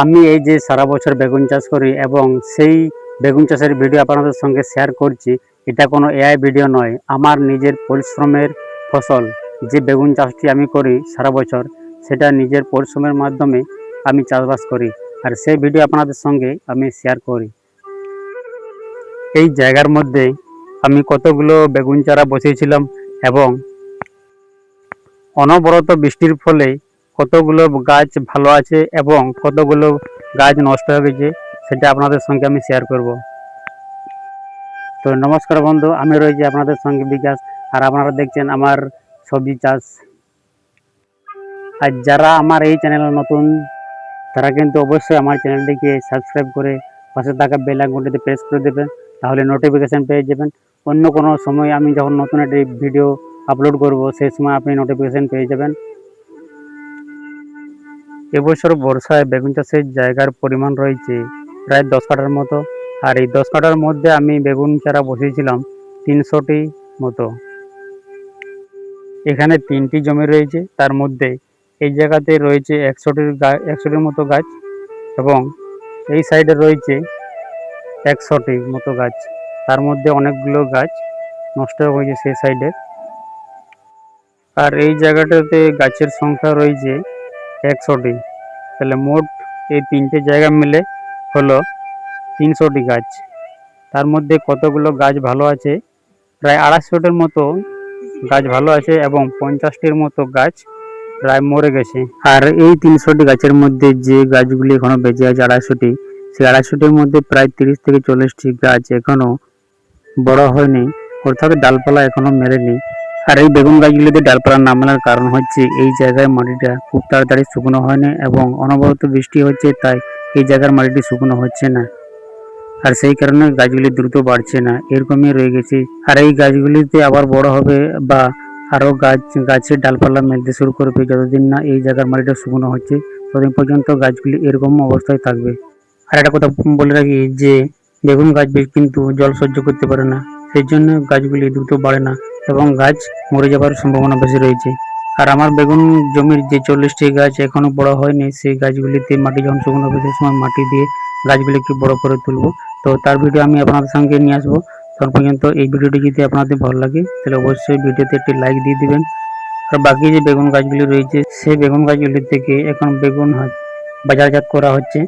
আমি এই যে সারা বছর বেগুন চাষ করি এবং সেই বেগুন চাষের ভিডিও আপনাদের সঙ্গে শেয়ার করছি। এটা কোনো এআই ভিডিও নয়, আমার নিজের পরিশ্রমের ফসল। যে বেগুন চাষটি আমি করি সারা বছর, সেটা নিজের পরিশ্রমের মাধ্যমে আমি চাষবাস করি, আর সেই ভিডিও আপনাদের সঙ্গে আমি শেয়ার করি। এই জায়গার মধ্যে আমি কতগুলো বেগুন চারা বসিয়েছিলাম এবং অনবরত বৃষ্টির ফলে কতগুলো গাছ ভালো আছে এবং কতগুলো গাছ নষ্ট হয়ে গেছে, সেটা আপনাদের সঙ্গে আমি শেয়ার করব। তো নমস্কার বন্ধু, আমি রয়েছি আপনাদের সঙ্গে বিকাশ, আর আপনারা দেখছেন আমার সবজি চাষ। আর যারা আমার এই চ্যানেলে নতুন, তারা কিন্তু অবশ্যই আমার চ্যানেলটিকে সাবস্ক্রাইব করে পাশে থাকা বেল আইকনটিতে প্রেস করে দেবেন, তাহলে নোটিফিকেশান পেয়ে যাবেন। অন্য কোনো সময় আমি যখন নতুন একটি ভিডিও আপলোড করব, সেই সময় আপনি নোটিফিকেশান পেয়ে যাবেন। এবছর বর্ষায় বেগুন চাষের জায়গার পরিমাণ রয়েছে প্রায় 10 কাঠার মতো, আর এই 10 কাঠার মধ্যে আমি বেগুন চারা বসিয়েছিলাম 300টি মতো। এখানে 3টি জমি রয়েছে, তার মধ্যে এই জায়গাতে রয়েছে 100টির মতো গাছ, এবং এই সাইডে রয়েছে 100টি মতো গাছ। তার মধ্যে অনেকগুলো গাছ নষ্ট হয়ে গেছে সেই সাইডে। আর এই জায়গাটাতে গাছের সংখ্যা রয়েছে 100টি। তাহলে মোট এই 3টে জায়গা মিলে হলো 300টি গাছ। তার মধ্যে কতগুলো গাছ ভালো আছে, প্রায় 250টির মতো গাছ ভালো আছে এবং 50টির মতো গাছ প্রায় মরে গেছে। আর এই 300টি গাছের মধ্যে যে গাছগুলি এখনো বেঁচে আছে 250টি, সেই 250টির মধ্যে প্রায় 30 থেকে 40টি গাছ এখনো বড় হয়নি, অর্থাৎ ডালপালা এখনো মেলেনি। আর এই বেগুন গাছগুলিতে ডালপালা না মেলার কারণ হচ্ছে এই জায়গায় মাটিটা খুব তাড়াতাড়ি শুকনো হয়নি এবং অনবরত বৃষ্টি হচ্ছে, তাই এই জায়গার মাটিটি শুকনো হচ্ছে না, আর সেই কারণে গাছগুলি দ্রুত বাড়ছে না, এরকমই রয়ে গেছে। আর এই গাছগুলিতে আবার বড় হবে বা আরও গাছের ডালপালা মেলতে শুরু করবে, যতদিন না এই জায়গার মাটিটা শুকনো হচ্ছে ততদিন পর্যন্ত গাছগুলি এরকম অবস্থায় থাকবে। আর একটা কথা বলে রাখি যে বেগুন গাছ কিন্তু জল সহ্য করতে পারে না, সেই জন্য গাছগুলি দ্রুত বাড়ে না এবং গাছ মরে যাবার সম্ভাবনা বেশি রয়েছে। আর আমার বেগুন জমির যে 40টি গাছ এখনো বড় হয়নি, সেই গাছগুলিতে মাটি যখন শুকনো হবে সেই সময় মাটি দিয়ে গাছগুলিকে বড় করে তুলবো। তো তার ভিডিও আমি আপনাদের সঙ্গে নিয়ে আসবো। তখন পর্যন্ত এই ভিডিওটি যদি আপনাদের ভালো লাগে তাহলে অবশ্যই ভিডিওতে একটি লাইক দিয়ে দিবেন। আর বাকি যে বেগুন গাছগুলি রয়েছে সেই বেগুন গাছগুলি থেকে এখন বেগুন বাজারজাত করা হচ্ছে।